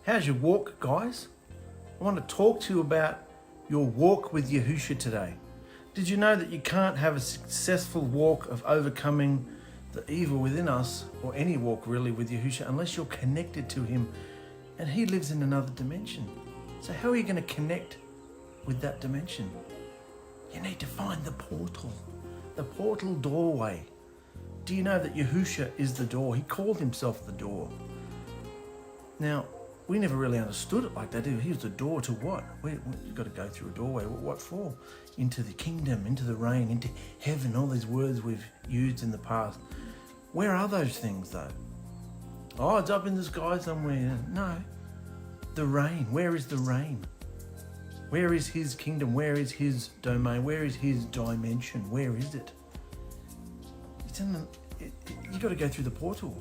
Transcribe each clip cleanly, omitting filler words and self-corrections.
How's your walk, guys? I want to talk to you about your walk with Yahusha today. Did you know that you can't have a successful walk of overcoming the evil within us, or any walk really with Yahusha, unless you're connected to him and he lives in another dimension? So how are you going to connect with that dimension? You need to find the portal doorway. Do you know that Yahusha is the door? He called himself the door. Now, we never really understood it like that, did we? He was the door to what? You've got to go through a doorway. What for? Into the kingdom, into the reign, into heaven, all these words we've used in the past. Where are those things though? Oh, it's up in the sky somewhere. No. The reign. Where is the reign? Where is his kingdom? Where is his domain? Where is his dimension? Where is it? It's in the... You've got to go through the portal.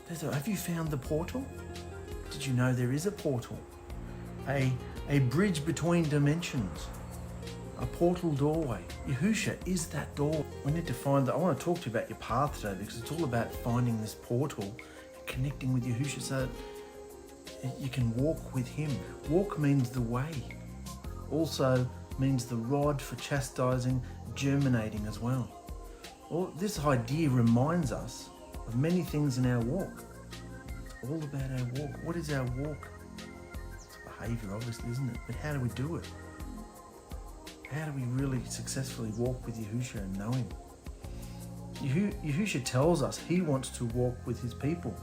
Have you found the portal? Did you know there is a portal? A bridge between dimensions. A portal doorway. Yahusha is that door. We need to find that. I want to talk to you about your path today, because it's all about finding this portal and connecting with Yahusha so that you can walk with him. Walk means the way. Also means the rod for chastising, germinating as well. Well, this idea reminds us of many things in our walk. It's all about our walk. What is our walk? It's behaviour, obviously, isn't it? But how do we do it? How do we really successfully walk with Yahusha and know him? Yahusha tells us he wants to walk with his people.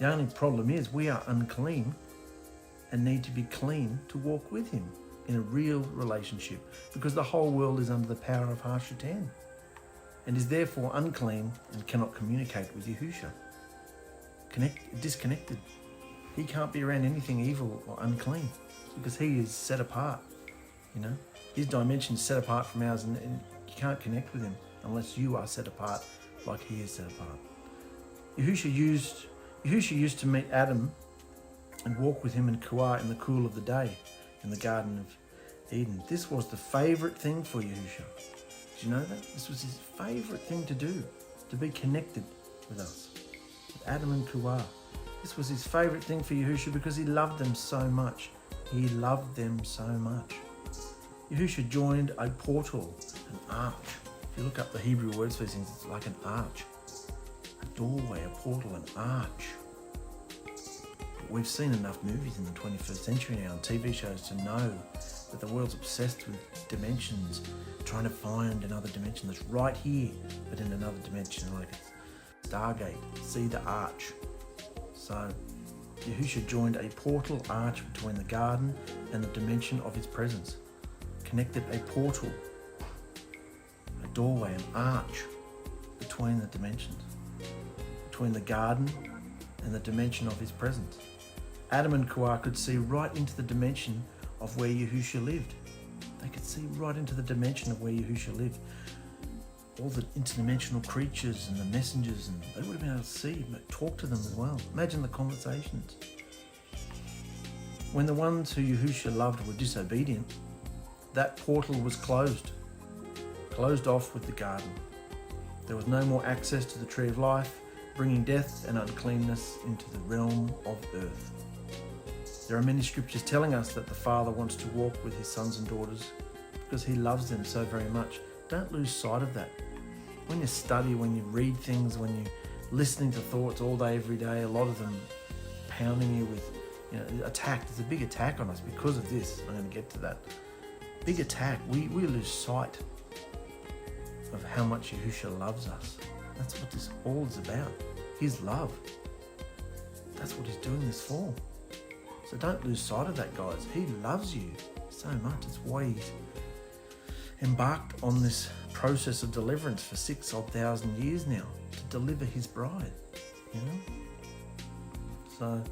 The only problem is we are unclean and need to be clean to walk with him in a real relationship, because the whole world is under the power of Hashatan and is therefore unclean and cannot communicate with Yahusha. Disconnected. He can't be around anything evil or unclean because he is set apart. You know, his dimension is set apart from ours, and you can't connect with him unless you are set apart like he is set apart. Yahusha used to meet Adam and walk with him in Yahuah in the cool of the day in the Garden of Eden. This was the favourite thing for Yahusha. Did you know that? This was his favourite thing to do, to be connected with us, with Adam and Yahuah. This was his favourite thing for Yahusha because he loved them so much. He loved them so much. Yahusha joined a portal, an arch. If you look up the Hebrew words for these things, it's like an arch. A doorway, a portal, an arch. But we've seen enough movies in the 21st century now and TV shows to know that the world's obsessed with dimensions, trying to find another dimension that's right here, but in another dimension, like a Stargate. See the arch. So Yahusha joined a portal arch between the garden and the dimension of his presence. Connected a portal, a doorway, an arch between the dimensions, between the garden and the dimension of his presence. Adam and Yahuah could see right into the dimension of where Yahusha lived. They could see right into the dimension of where Yahusha lived. All the interdimensional creatures and the messengers, and they would have been able to see, talk to them as well. Imagine the conversations. When the ones who Yahusha loved were disobedient, that portal was closed off with the garden. There was no more access to the tree of life, bringing death and uncleanness into the realm of earth. There are many scriptures telling us that the Father wants to walk with his sons and daughters because he loves them so very much. Don't lose sight of that. When you study, when you read things, when you're listening to thoughts all day, every day, a lot of them pounding you with, attack. There's a big attack on us because of this. I'm going to get to that. Big attack. We lose sight of how much Yahusha loves us. That's what this all is about. His love. That's what he's doing this for. So don't lose sight of that, guys. He loves you so much. It's why he's embarked on this process of deliverance for 6,000 years now, to deliver his bride, So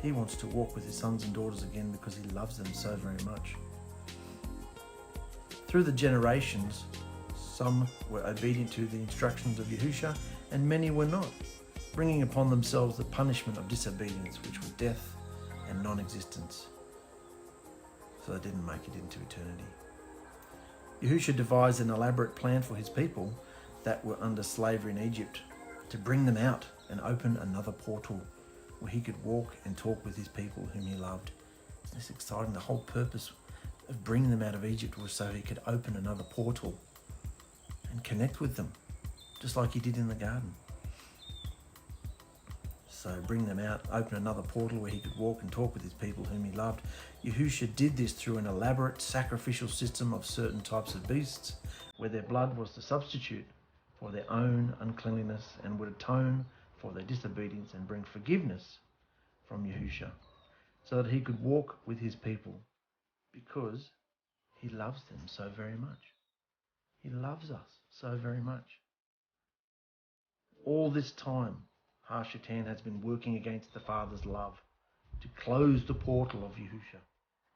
he wants to walk with his sons and daughters again because he loves them so very much. Through the generations, some were obedient to the instructions of Yahusha and many were not, bringing upon themselves the punishment of disobedience, which was death and non-existence. So they didn't make it into eternity. Yahusha devised an elaborate plan for his people that were under slavery in Egypt to bring them out and open another portal where he could walk and talk with his people whom he loved. Isn't this exciting? The whole purpose of bringing them out of Egypt was so he could open another portal and connect with them, just like he did in the garden. So bring them out, open another portal where he could walk and talk with his people whom he loved. Yahusha did this through an elaborate sacrificial system of certain types of beasts, where their blood was the substitute for their own uncleanliness and would atone for their disobedience and bring forgiveness from Yahusha, so that he could walk with his people, because he loves them so very much. He loves us so very much. All this time, Hashatan has been working against the Father's love to close the portal of Yahusha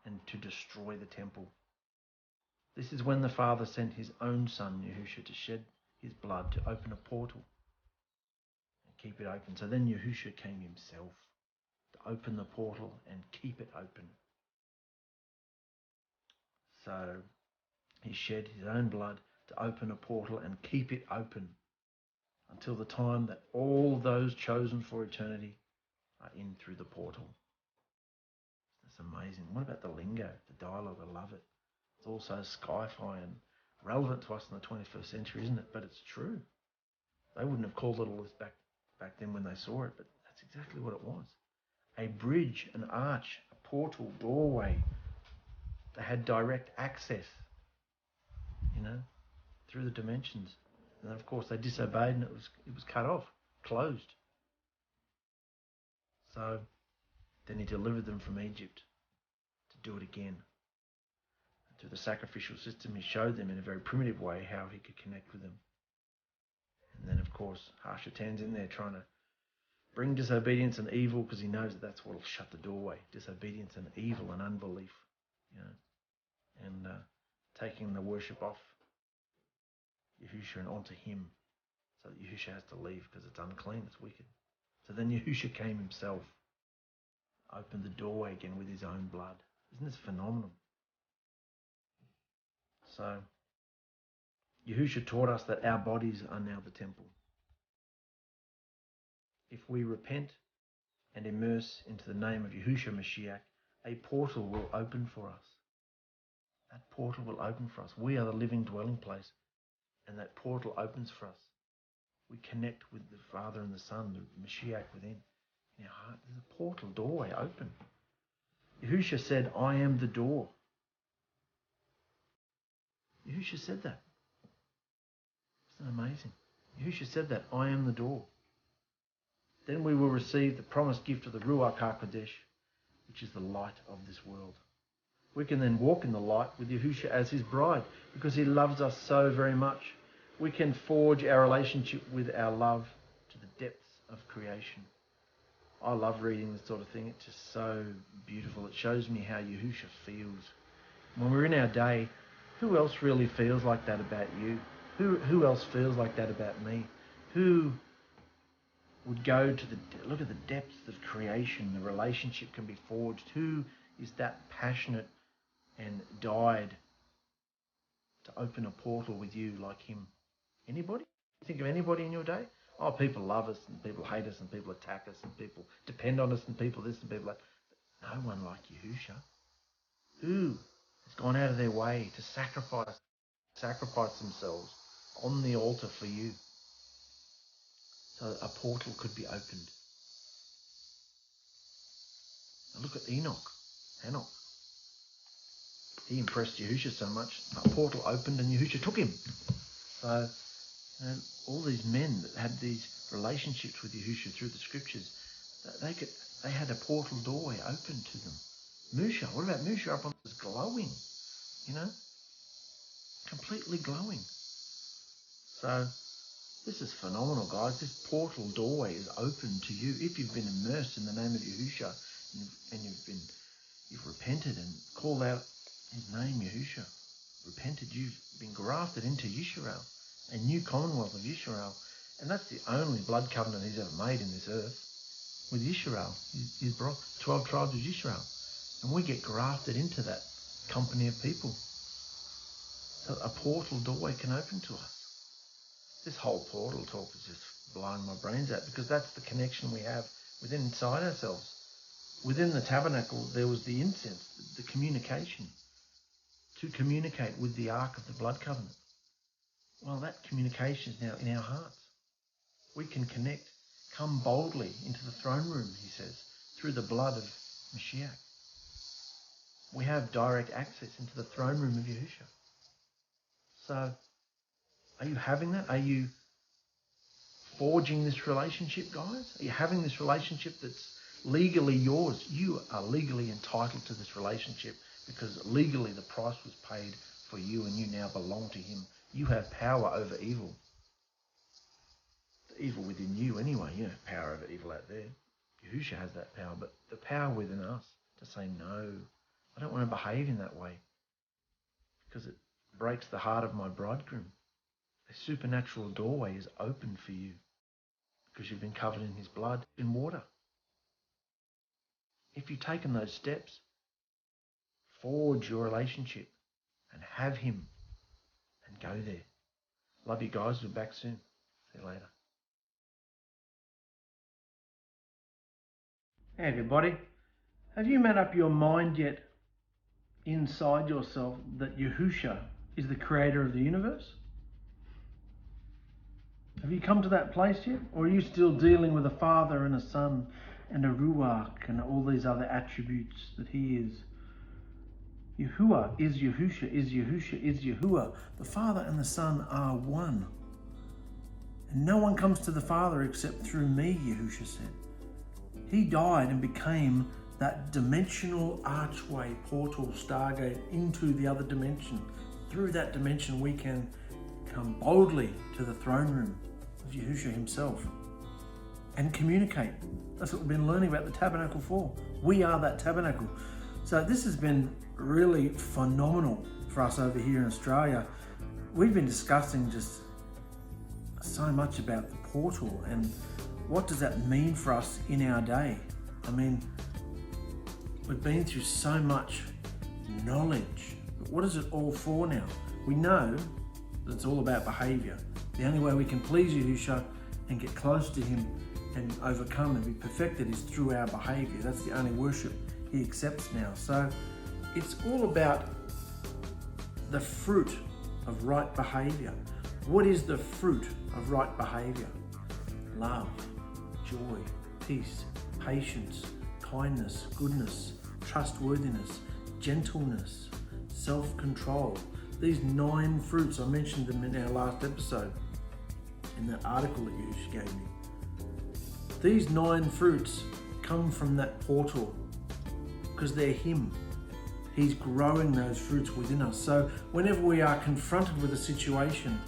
and to destroy the temple. This is when the Father sent his own Son, Yahusha, to shed his blood to open a portal and keep it open. So then Yahusha came himself to open the portal and keep it open. So he shed his own blood to open a portal and keep it open until the time that all those chosen for eternity are in through the portal. That's amazing. What about the lingo, the dialogue? I love it. It's also sci-fi and relevant to us in the 21st century, isn't it? But it's true. They wouldn't have called it all this back then when they saw it, but that's exactly what it was. A bridge, an arch, a portal, doorway. They had direct access, through the dimensions. And then, of course, they disobeyed and it was cut off, closed. So then he delivered them from Egypt to do it again. And through the sacrificial system, he showed them in a very primitive way how he could connect with them. And then, of course, Hashatan's in there trying to bring disobedience and evil, because he knows that that's what will shut the doorway. Disobedience and evil and unbelief, and taking the worship off Yahusha and onto him, so that Yahusha has to leave because it's unclean, it's wicked. So then Yahusha came himself, opened the doorway again with his own blood. Isn't this phenomenal? So Yahusha taught us that our bodies are now the temple. If we repent and immerse into the name of Yahushua Mashiach, a portal will open for us. That portal will open for us. We are the living dwelling place, and that portal opens for us. We connect with the Father and the Son, the Mashiach within. In our heart, there's a portal, doorway open. Yahusha said, I am the door. Yahusha said that. Isn't that amazing? Yahusha said that, I am the door. Then we will receive the promised gift of the Ruach HaKodesh, which is the light of this world. We can then walk in the light with Yahusha as his bride, because he loves us so very much. We can forge our relationship with our love to the depths of creation. I love reading this sort of thing. It's just so beautiful. It shows me how Yahusha feels. When we're in our day, who else really feels like that about you? Who else feels like that about me? Who would go to look at the depths of creation? The relationship can be forged. Who is that passionate and died to open a portal with you like him? Anybody? Think of anybody in your day? Oh, people love us and people hate us and people attack us and people depend on us and people this and people that. But no one like Yahusha. Who has gone out of their way to sacrifice themselves on the altar for you, so that a portal could be opened? Now look at Enoch. He impressed Yahusha so much, a portal opened and Yahusha took him. So all these men that had these relationships with Yahusha through the scriptures, they had a portal doorway open to them. Musha, what about Musha up on this glowing, completely glowing. So this is phenomenal, guys. This portal doorway is open to you if you've been immersed in the name of Yahusha and you've repented and called out his name, Yahusha. Repented, you've been grafted into YISHARAL, a new commonwealth of YISHARAL. And that's the only blood covenant he's ever made in this earth, with YISHARAL. He's brought 12 tribes of YISHARAL. And we get grafted into that company of people. So a portal doorway can open to us. This whole portal talk is just blowing my brains out, because that's the connection we have within inside ourselves. Within the tabernacle, there was the incense, the communication, to communicate with the Ark of the Blood Covenant. Well, that communication is now in our hearts. We can connect, come boldly into the throne room, he says, through the blood of Mashiach. We have direct access into the throne room of Yahusha. So, are you having that? Are you forging this relationship, guys? Are you having this relationship that's legally yours? You are legally entitled to this relationship because legally the price was paid for you and you now belong to him. You have power over evil. The evil within you anyway. You don't have power over evil out there. Yahusha has that power, but the power within us to say, no, I don't want to behave in that way because it breaks the heart of my bridegroom. A supernatural doorway is open for you because you've been covered in his blood in water. If you've taken those steps, forge your relationship and have him and go there. Love you guys. We're back soon. See you later. Hey everybody. Have you made up your mind yet inside yourself that Yahusha is the creator of the universe? Have you come to that place yet? Or are you still dealing with a father and a son and a ruach and all these other attributes that he is? Yahuah is Yahusha, is Yahusha, is Yahuah. The Father and the Son are one. And no one comes to the Father except through me, Yahusha said. He died and became that dimensional archway, portal, stargate into the other dimension. Through that dimension we can come boldly to the throne room of Yahusha himself and communicate. That's what we've been learning about the tabernacle for. We are that tabernacle. So this has been really phenomenal for us over here in Australia. We've been discussing just so much about the portal and what does that mean for us in our day. I mean, we've been through so much knowledge, but what is it all for now? We know that it's all about behaviour. The only way we can please Yahusha and get close to him and overcome and be perfected is through our behaviour. That's the only worship he accepts now. So it's all about the fruit of right behaviour. What is the fruit of right behaviour? Love, joy, peace, patience, kindness, goodness, trustworthiness, gentleness, self-control. These 9 fruits, I mentioned them in our last episode, in that article that Yahusha gave me. These 9 fruits come from that portal because they're him. He's growing those fruits within us. So whenever we are confronted with a situation,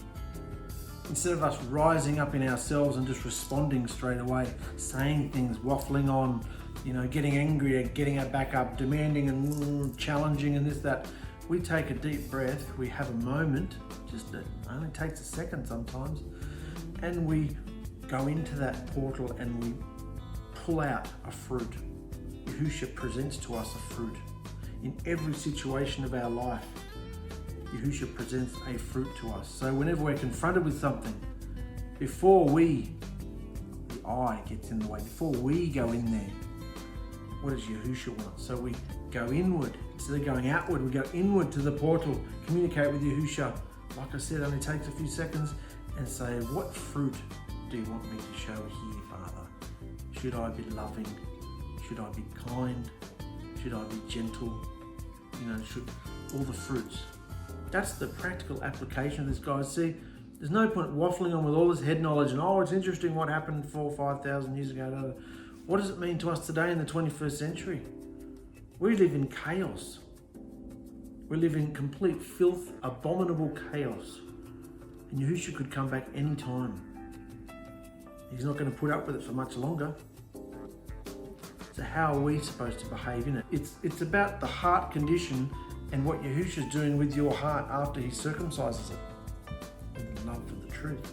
instead of us rising up in ourselves and just responding straight away, saying things, waffling on, getting angry, getting our back up, demanding and challenging and this, that, we take a deep breath, we have a moment, it only takes a second sometimes, and we go into that portal and we pull out a fruit. Yahusha presents to us a fruit. In every situation of our life, Yahusha presents a fruit to us. So whenever we're confronted with something, before the I gets in the way, before we go in there, what does Yahusha want? So we go inward. Instead of going outward, we go inward to the portal, communicate with Yahusha. Like I said, it only takes a few seconds, and say, what fruit do you want me to show here, Father? Should I be loving? Should I be kind? Should I be gentle? Should all the fruits. That's the practical application of this, guys. See, there's no point waffling on with all this head knowledge and, it's interesting what happened 4,000 or 5,000 years ago. What does it mean to us today in the 21st century? We live in chaos. We live in complete filth, abominable chaos. And Yahushua could come back any time. He's not going to put up with it for much longer. So how are we supposed to behave in it? It's about the heart condition and what Yahushua's doing with your heart after he circumcises it. With love for the truth.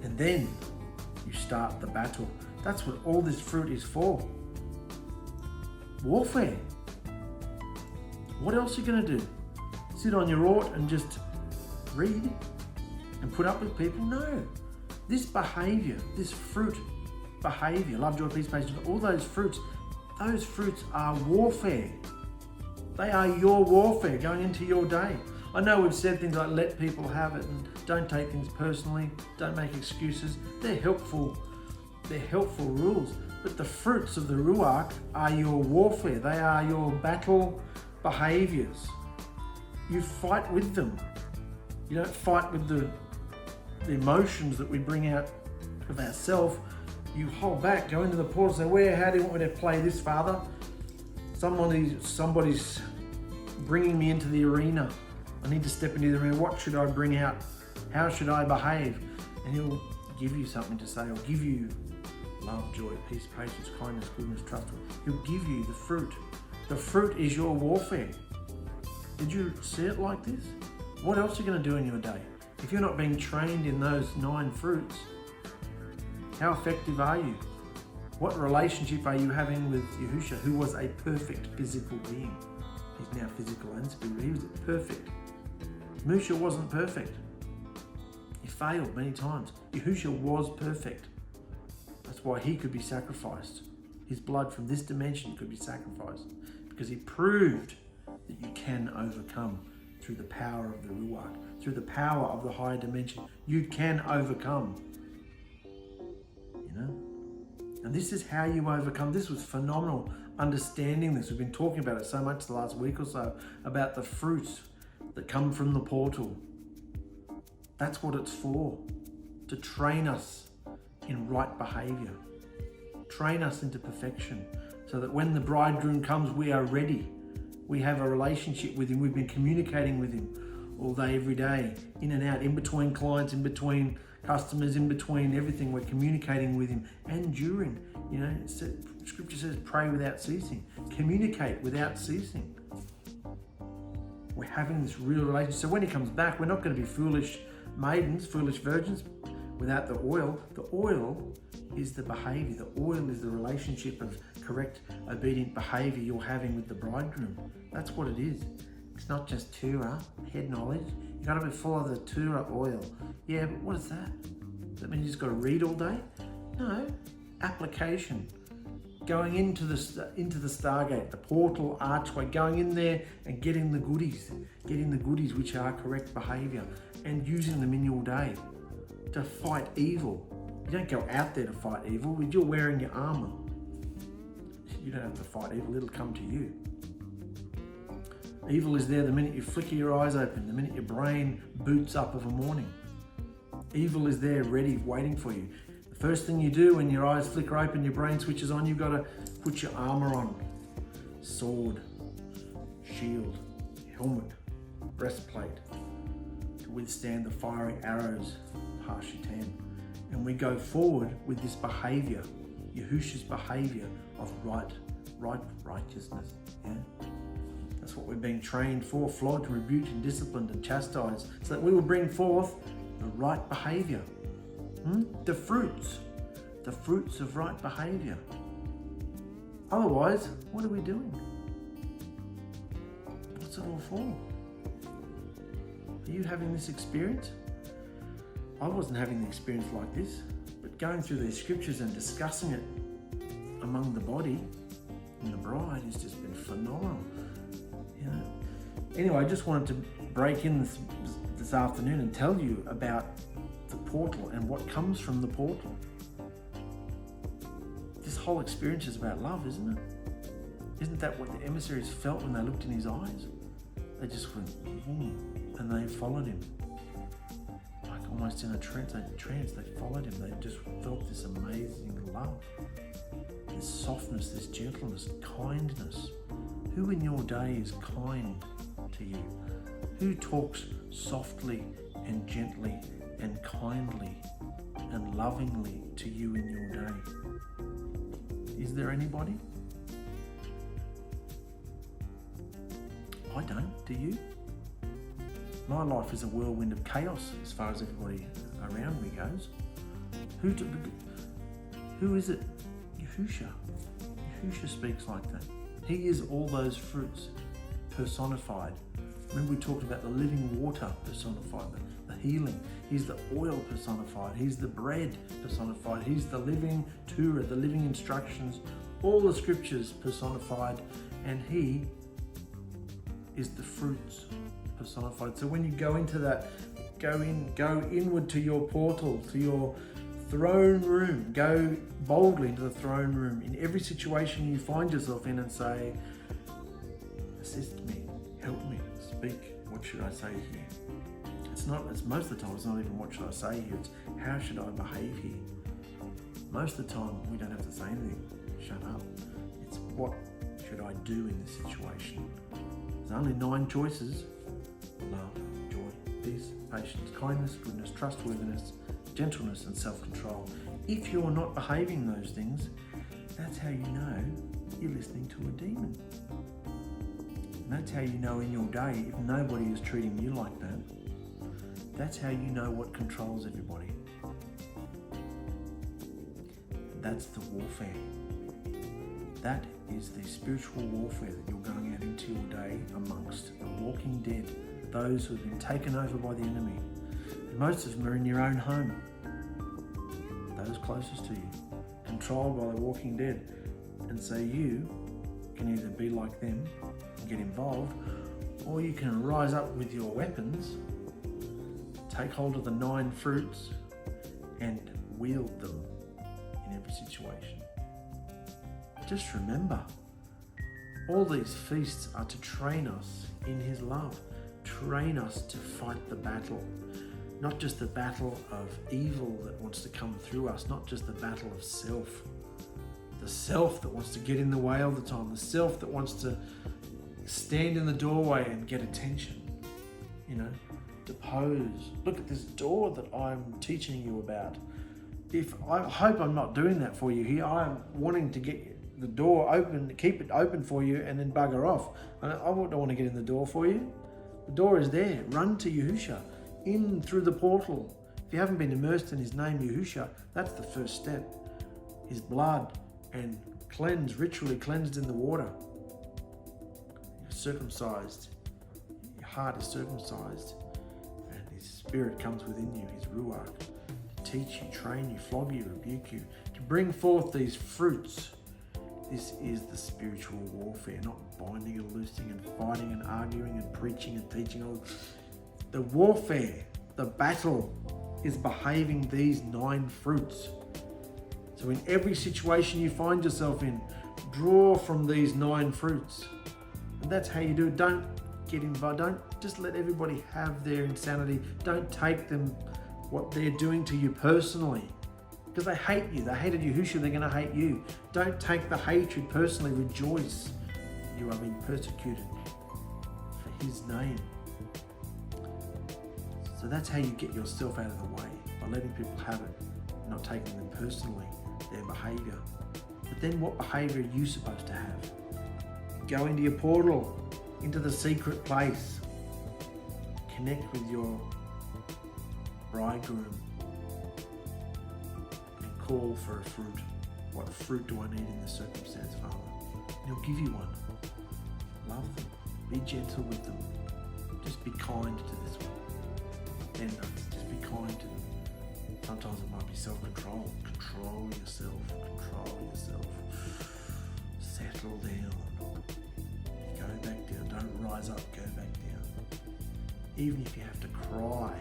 And then you start the battle. That's what all this fruit is for. Warfare. What else are you going to do? Sit on your ought and just read and put up with people? No. This behaviour, this fruit behaviour, love, joy, peace, patience, all those fruits are warfare. They are your warfare going into your day. I know we've said things like let people have it and don't take things personally, don't make excuses. They're helpful rules. But the fruits of the Ruach are your warfare. They are your battle behaviours. You fight with them. You don't fight with the emotions that we bring out of ourselves. You hold back, go into the portal, say, how do you want me to play this, Father? Somebody's bringing me into the arena. I need to step into the arena. What should I bring out? How should I behave? And he'll give you something to say. He'll give you love, joy, peace, patience, kindness, goodness, trust. He'll give you the fruit. The fruit is your warfare. Did you see it like this? What else are you going to do in your day? If you're not being trained in those 9 fruits, how effective are you? What relationship are you having with Yahusha, who was a perfect physical being? He's now physical and spiritual. He was perfect. Yahusha wasn't perfect. He failed many times. Yahusha was perfect. That's why he could be sacrificed. His blood from this dimension could be sacrificed because he proved that you can overcome through the power of the Ruach, through the power of the higher dimension. You can overcome. And this is how you overcome. This was phenomenal understanding this. We've been talking about it so much the last week or so, about the fruits that come from the portal. That's what it's for, to train us in right behaviour, train us into perfection, so that when the bridegroom comes, we are ready. We have a relationship with him. We've been communicating with him all day, every day, in and out, in between clients, in between customers, in between everything. We're communicating with him, and during, scripture says pray without ceasing, communicate without ceasing. We're having this real relationship. So when he comes back, we're not going to be foolish maidens, foolish virgins without the oil. The oil is the behaviour. The oil is the relationship of correct, obedient behaviour you're having with the bridegroom. That's what it is. It's not just Torah, head knowledge. You've got to be full of the Torah oil. Yeah, but what is that? Does that mean you just got to read all day? No. Application. Going into the Stargate, the portal archway, going in there and getting the goodies which are correct behaviour, and using them in your day to fight evil. You don't go out there to fight evil. You're wearing your armour. You don't have to fight evil. It'll come to you. Evil is there the minute you flicker your eyes open, the minute your brain boots up of a morning. Evil is there ready, waiting for you. The first thing you do when your eyes flicker open, your brain switches on, you've got to put your armour on. Sword, shield, helmet, breastplate to withstand the fiery arrows of Hashitan. And we go forward with this behaviour, Yahusha's behaviour of righteousness. Yeah? That's what we're being trained for, flogged, rebuked, and disciplined and chastised, so that we will bring forth the right behaviour. The fruits of right behaviour. Otherwise, what are we doing? What's it all for? Are you having this experience? I wasn't having the experience like this, but going through these scriptures and discussing it among the body and the bride has just been phenomenal. Anyway, I just wanted to break in this afternoon and tell you about the portal and what comes from the portal. This whole experience is about love, isn't it? Isn't that what the emissaries felt when they looked in his eyes? They just went, and they followed him. Like almost in a trance, they followed him. They just felt this amazing love, this softness, this gentleness, kindness. Who in your day is kind to you? Who talks softly and gently and kindly and lovingly to you in your day? Is there anybody? I don't. Do you? My life is a whirlwind of chaos as far as everybody around me goes. Who is it? Yahusha. Yahusha speaks like that. He is all those fruits personified. Remember we talked about the living water personified, the healing. He's the oil personified. He's the bread personified. He's the living Torah, the living instructions, all the scriptures personified. And he is the fruits personified. So when you go into that, go inward to your portal, to your throne room. Go boldly into the throne room in every situation you find yourself in and say, assist me, help me, speak. What should I say here? It's most of the time, it's not even what should I say here, it's how should I behave here? Most of the time, we don't have to say anything. Shut up. It's what should I do in this situation? There's only 9 choices: love, joy, peace, patience, kindness, goodness, trustworthiness, gentleness, and self-control. If you're not behaving those things, that's how you know you're listening to a demon. And that's how you know in your day, if nobody is treating you like that, that's how you know what controls everybody. That's the warfare. That is the spiritual warfare that you're going out into your day amongst the walking dead, those who have been taken over by the enemy. And most of them are in your own home, those closest to you, controlled by the walking dead. And so you can either be like them and get involved, or you can rise up with your weapons, take hold of the 9 fruits and wield them in every situation. Just remember, all these feasts are to train us in his love, train us to fight the battle. Not just the battle of evil that wants to come through us, not just the battle of self. The self that wants to get in the way all the time, the self that wants to stand in the doorway and get attention, depose. Look at this door that I'm teaching you about. I hope I'm not doing that for you here. I'm wanting to get the door open, keep it open for you, and then bugger off. I don't want to get in the door for you. The door is there. Run to Yahusha, in through the portal. If you haven't been immersed in his name, Yahusha, that's the first step. His blood and ritually cleansed in the water. You're circumcised. Your heart is circumcised. And his spirit comes within you, his ruach, to teach you, train you, flog you, rebuke you, to bring forth these fruits. This is the spiritual warfare, not binding and loosing and fighting and arguing and preaching and teaching. The warfare, the battle, is behaving these 9 fruits. So in every situation you find yourself in, draw from these 9 fruits. And that's how you do it. Don't get involved. Don't just let everybody have their insanity. Don't take them, what they're doing to you personally. Because they hate you. They hated Yahushua, they're going to hate you. Don't take the hatred personally. Rejoice. You are being persecuted for his name. So that's how you get yourself out of the way, by letting people have it, not taking them personally, their behaviour. But then what behaviour are you supposed to have? Go into your portal, into the secret place. Connect with your bridegroom. Call for a fruit. What fruit do I need in this circumstance, Father? And he'll give you one. Love them. Be gentle with them. Just be kind to this one. Then just be kind to them. Sometimes it might be self-control. Control yourself. Control yourself. Settle down. Go back down. Don't rise up. Go back down. Even if you have to cry,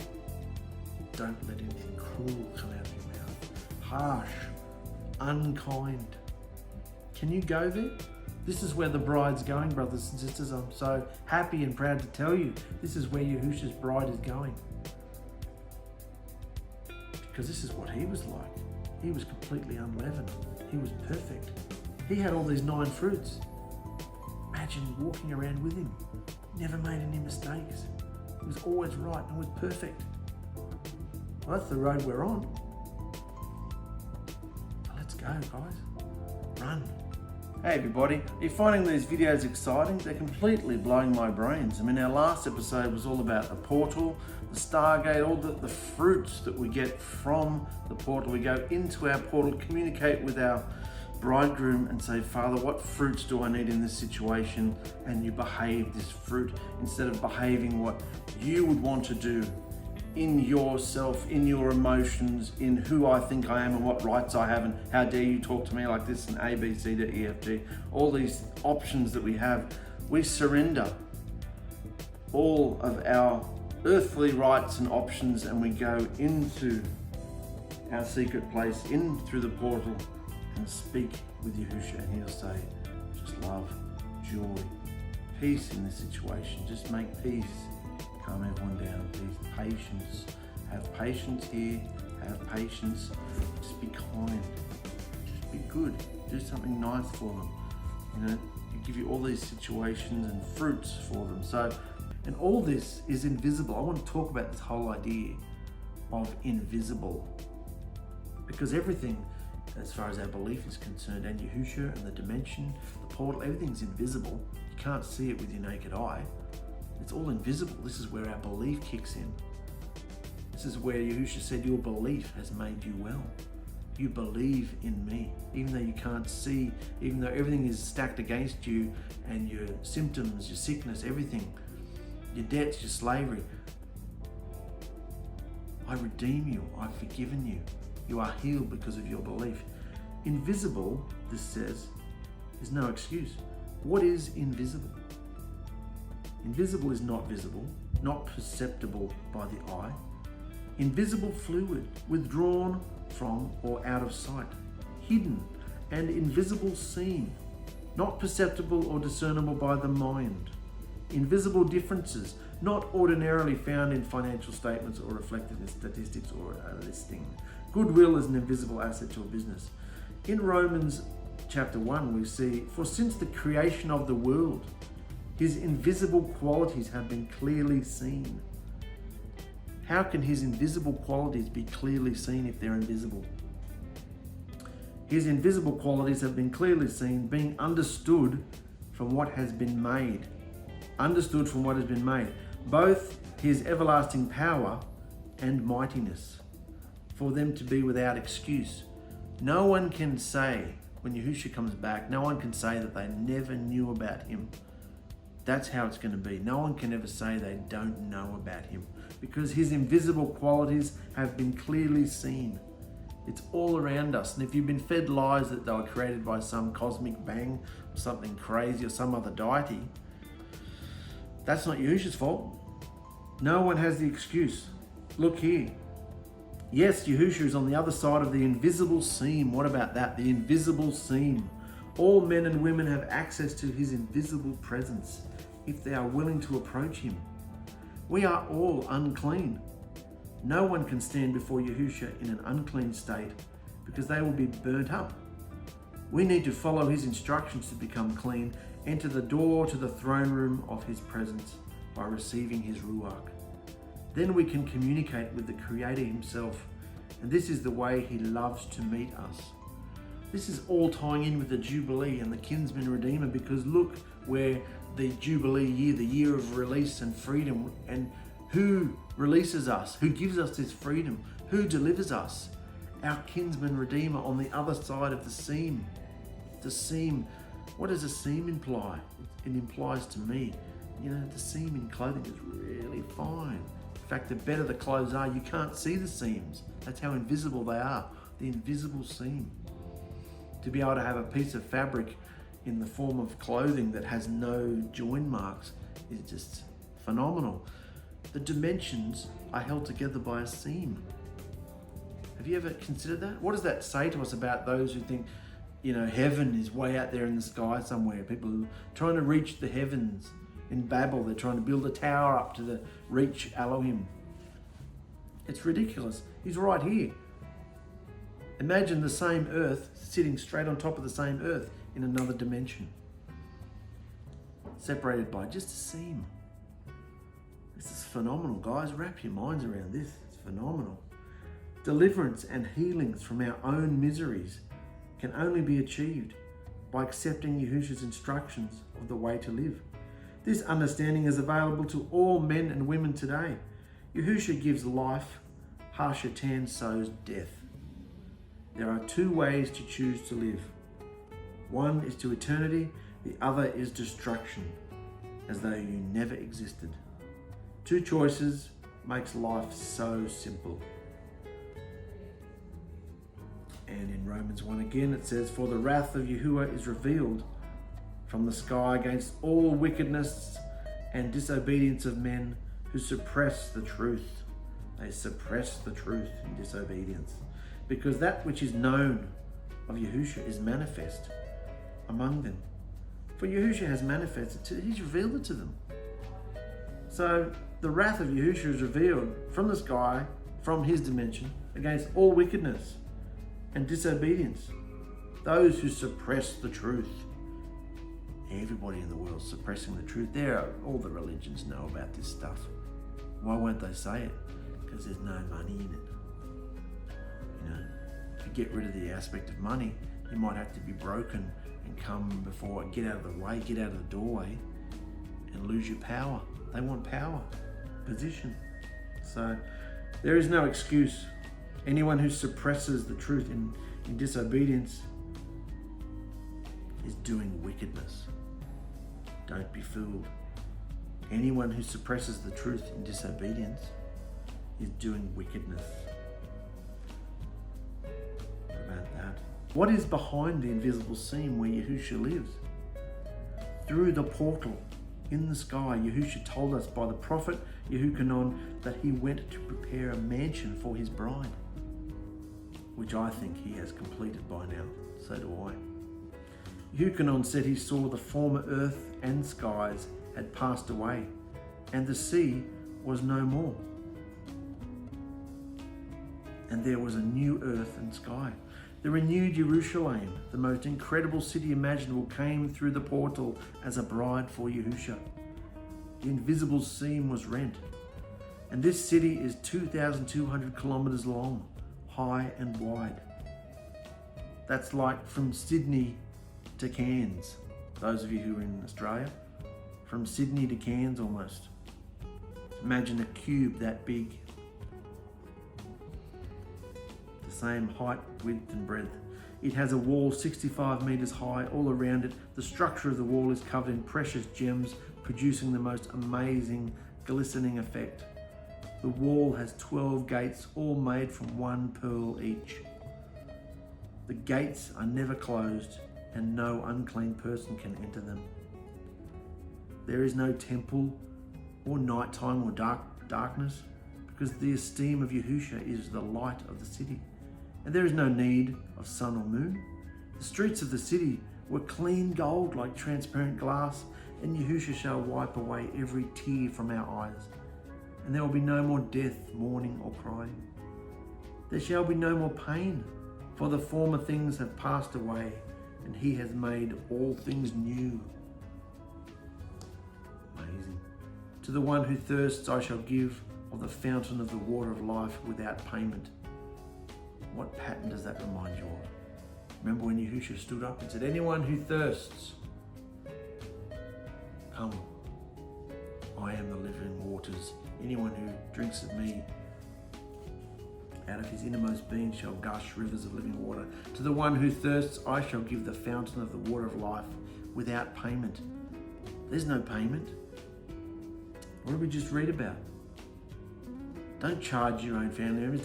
don't let anything cruel come out of your mouth. Harsh, unkind. Can you go there? This is where the bride's going, brothers and sisters. I'm so happy and proud to tell you, this is where Yahusha's bride is going. Because this is what he was like. He was completely unleavened. He was perfect. He had all these 9 fruits. Imagine walking around with him. Never made any mistakes. He was always right and was perfect. Well, that's the road we're on. Let's go, guys. Run. Hey everybody, are you finding these videos exciting? They're completely blowing my brains. I mean, our last episode was all about the portal, the Stargate, all the fruits that we get from the portal. We go into our portal, communicate with our bridegroom and say, Father, what fruits do I need in this situation? And you behave this fruit instead of behaving what you would want to do. in yourself, in your emotions, in who I think I am and what rights I have, and how dare you talk to me like this, and A, B, C, D, E, F, G, all these options that we have, we surrender all of our earthly rights and options, and we go into our secret place, in through the portal, and speak with Yahusha, and he'll say, just love, joy, peace in this situation. Just make peace. Calm everyone down, please. Patience. Have patience here. Have patience. Just be kind. Just be good. Do something nice for them. You know, you give you all these situations and fruits for them. So, and all this is invisible. I want to talk about this whole idea of invisible, because everything, as far as our belief is concerned, and Yahusha and the dimension, the portal, everything's invisible. You can't see it with your naked eye. It's all invisible. This is where our belief kicks in. This is where Yahusha said, your belief has made you well. You believe in me, even though you can't see, even though everything is stacked against you, and your symptoms, your sickness, everything, your debts, your slavery. I redeem you. I've forgiven you. You are healed because of your belief. Invisible, this says, is no excuse. What is invisible? Invisible is not visible, not perceptible by the eye. Invisible fluid, withdrawn from or out of sight. Hidden and invisible seen, not perceptible or discernible by the mind. Invisible differences, not ordinarily found in financial statements or reflected in statistics or a listing. Goodwill is an invisible asset to a business. In Romans chapter 1, we see, for since the creation of the world, his invisible qualities have been clearly seen. How can his invisible qualities be clearly seen if they're invisible? His invisible qualities have been clearly seen, being understood from what has been made. Understood from what has been made. Both his everlasting power and mightiness, for them to be without excuse. No one can say, when Yahusha comes back, no one can say that they never knew about him. That's how it's going to be. No one can ever say they don't know about him, because his invisible qualities have been clearly seen. It's all around us. And if you've been fed lies that they were created by some cosmic bang or something crazy or some other deity, that's not Yahusha's fault. No one has the excuse. Look here. Yes, Yahusha is on the other side of the invisible seam. What about that? The invisible seam. All men and women have access to his invisible presence if they are willing to approach him. We are all unclean. No one can stand before Yahusha in an unclean state, because they will be burnt up. We need to follow his instructions to become clean, enter the door to the throne room of his presence by receiving his Ruach. Then we can communicate with the Creator himself, and this is the way he loves to meet us. This is all tying in with the Jubilee and the Kinsman Redeemer, because look where the Jubilee year, the year of release and freedom, and who releases us, who gives us this freedom, who delivers us? Our Kinsman Redeemer on the other side of the seam. The seam, what does a seam imply? It implies to me, you know, the seam in clothing is really fine. In fact, the better the clothes are, you can't see the seams. That's how invisible they are, the invisible seam. To be able to have a piece of fabric in the form of clothing that has no join marks is just phenomenal. The dimensions are held together by a seam. Have you ever considered that? What does that say to us about those who think, you know, heaven is way out there in the sky somewhere? People who are trying to reach the heavens. In Babel, they're trying to build a tower up to reach Elohim. It's ridiculous. He's right here. Imagine the same earth sitting straight on top of the same earth in another dimension, separated by just a seam. This is phenomenal, guys. Wrap your minds around this. It's phenomenal. Deliverance and healings from our own miseries can only be achieved by accepting Yahusha's instructions of the way to live. This understanding is available to all men and women today. Yahusha gives life, Hashatan sows death. There are two ways to choose to live. One is to eternity, the other is destruction, as though you never existed. Two choices, makes life so simple. And in Romans 1 again it says, "For the wrath of Yahuah is revealed from the sky against all wickedness and disobedience of men who suppress the truth." They suppress the truth in disobedience, because that which is known of Yahusha is manifest among them. For Yahusha has manifested, he's revealed it to them. So the wrath of Yahusha is revealed from the sky, from his dimension, against all wickedness and disobedience, those who suppress the truth. Everybody in the world suppressing the truth. All the religions know about this stuff. Why won't they say it? Because there's no money in it. You know, if you get rid of the aspect of money, you might have to be broken and come before it, get out of the way, get out of the doorway, and lose your power. They want power, position. So there is no excuse. Anyone who suppresses the truth in disobedience is doing wickedness. Don't be fooled. Anyone who suppresses the truth in disobedience is doing wickedness. What about that? What is behind the invisible scene where Yahusha lives? Through the portal in the sky, Yahusha told us by the prophet Yahukanon that he went to prepare a mansion for his bride, which I think he has completed by now. So do I. Yahukanon said he saw the former earth and skies had passed away, and the sea was no more. And there was a new earth and sky. The renewed Jerusalem, the most incredible city imaginable, came through the portal as a bride for Yahusha. The invisible seam was rent. And this city is 2,200 kilometers long, high and wide. That's like from Sydney to Cairns. Those of you who are in Australia, from Sydney to Cairns almost. Imagine a cube that big. The same height, width and breadth. It has a wall 65 meters high all around it. The structure of the wall is covered in precious gems, producing the most amazing glistening effect. The wall has 12 gates, all made from one pearl each. The gates are never closed, and no unclean person can enter them. There is no temple or nighttime or darkness, because the esteem of Yahusha is the light of the city. And there is no need of sun or moon. The streets of the city were clean gold like transparent glass, and Yahusha shall wipe away every tear from our eyes. And there will be no more death, mourning or crying. There shall be no more pain, for the former things have passed away, and he has made all things new. Amazing. To the one who thirsts I shall give of the fountain of the water of life without payment. What pattern does that remind you of? Remember when Yahusha stood up and said, anyone who thirsts, come, I am the living waters. Anyone who drinks of me, out of his innermost being shall gush rivers of living water. To the one who thirsts, I shall give the fountain of the water of life without payment. There's no payment. What did we just read about? Don't charge your own family members.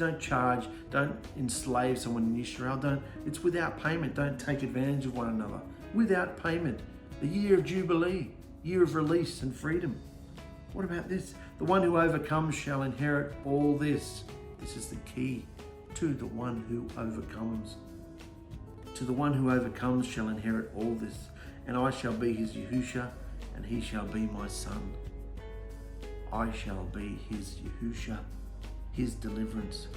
Don't enslave someone in YISHARAL. It's without payment. Don't take advantage of one another. Without payment. The year of Jubilee, year of release and freedom. What about this? The one who overcomes shall inherit all this. This is the key. To the one who overcomes. To the one who overcomes shall inherit all this. And I shall be his Yahusha, and he shall be my son. I shall be his Yahusha, his deliverance,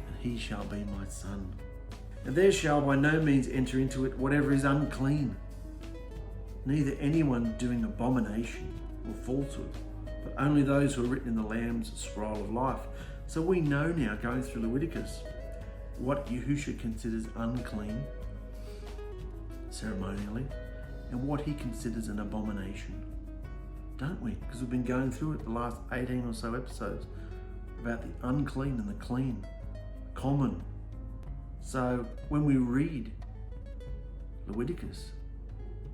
and he shall be my son. And there shall by no means enter into it whatever is unclean, neither anyone doing abomination or falsehood, but only those who are written in the Lamb's scroll of life. So we know now, going through Leviticus, what Yahusha considers unclean ceremonially, and what he considers an abomination. Don't we? Because we've been going through it the last 18 or so episodes about the unclean and the clean, common. So when we read Leviticus,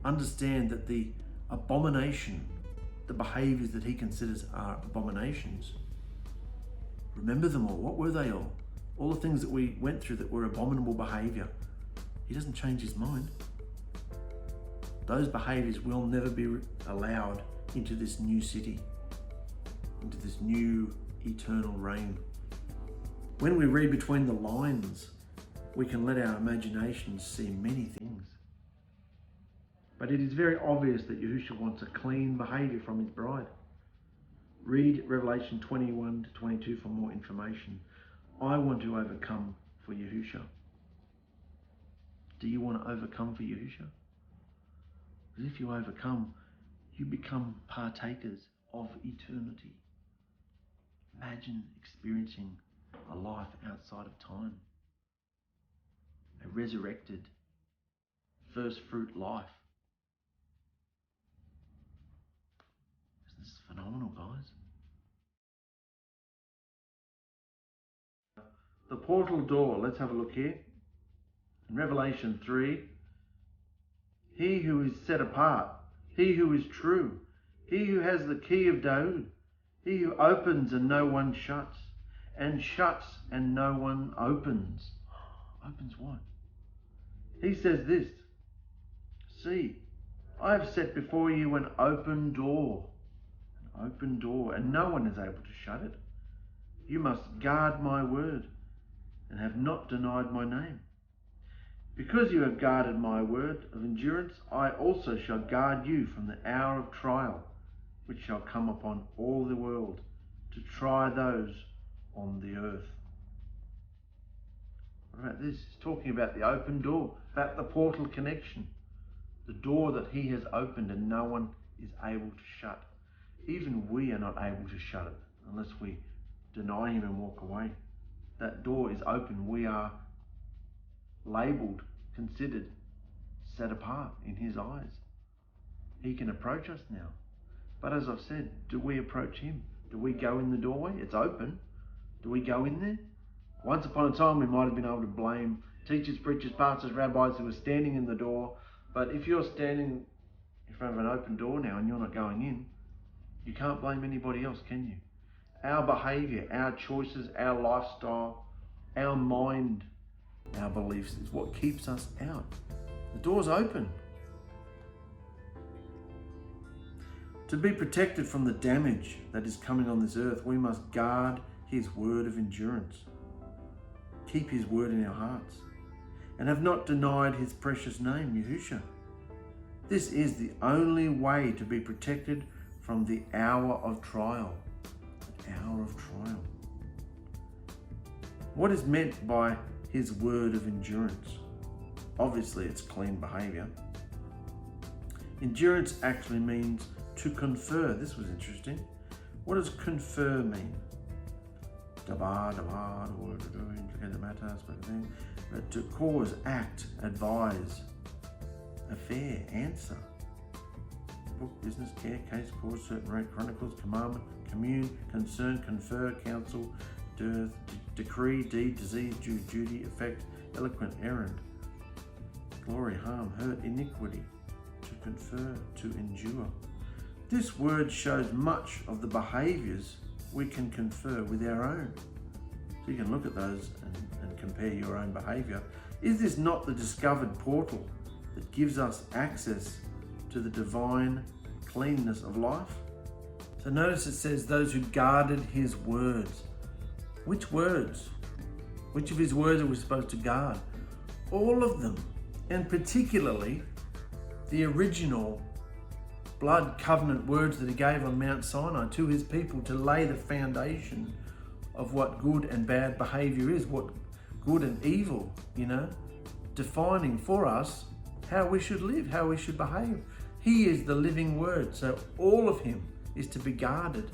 understand that the abomination, the behaviors that he considers are abominations, Remember them all. What were they all? All the things that we went through that were abominable behavior. He doesn't change his mind. Those behaviors will never be allowed into this new city, into this new eternal reign. When we read between the lines, we can let our imaginations see many things. But it is very obvious that Yahushua wants a clean behavior from his bride. Read Revelation 21 to 22 for more information. I want to overcome for Yahushua. Do you want to overcome for Yahushua? Because if you overcome, you become partakers of eternity. Imagine experiencing a life outside of time. A resurrected first fruit life. This is phenomenal, guys. The portal door, let's have a look here. In Revelation 3, he who is set apart, he who is true, he who has the key of David, he who opens and no one shuts, and shuts and no one opens. Opens what? He says this, see, I have set before you an open door, and no one is able to shut it. You must guard my word and have not denied my name. Because you have guarded my word of endurance, I also shall guard you from the hour of trial, which shall come upon all the world to try those on the earth. What about this? He's talking about the open door, about the portal connection, the door that he has opened and no one is able to shut. Even we are not able to shut it unless we deny him and walk away. That door is open. We are labelled, considered, set apart in his eyes. He can approach us now. But as I've said, do we approach him? Do we go in the doorway? It's open. Do we go in there? Once upon a time, we might have been able to blame teachers, preachers, pastors, rabbis who were standing in the door. But if you're standing in front of an open door now and you're not going in, you can't blame anybody else, can you? Our behaviour, our choices, our lifestyle, our mind, our beliefs is what keeps us out. The door's open. To be protected from the damage that is coming on this earth, we must guard his word of endurance. Keep his word in our hearts and have not denied his precious name, Yahushua. This is the only way to be protected from the hour of trial. The hour of trial. What is meant by his word of endurance? Obviously, it's clean behaviour. Endurance actually means to confer. This was interesting. What does confer mean? But to cause, act, advise, affair, answer. Book, business, care, case, cause, certain rate, chronicles, commandment, commune, concern, confer, counsel, dearth, decree, deed, disease, due, duty, effect, eloquent, errand, glory, harm, hurt, iniquity, to confer, to endure. This word shows much of the behaviours we can confer with our own. So you can look at those and compare your own behaviour. Is this not the discovered portal that gives us access to the divine cleanness of life? So notice it says those who guarded his words. Which words? Which of his words are we supposed to guard? All of them, and particularly the original blood covenant words that he gave on Mount Sinai to his people to lay the foundation of what good and bad behaviour is, what good and evil, defining for us how we should live, how we should behave. He is the living word, so all of him is to be guarded.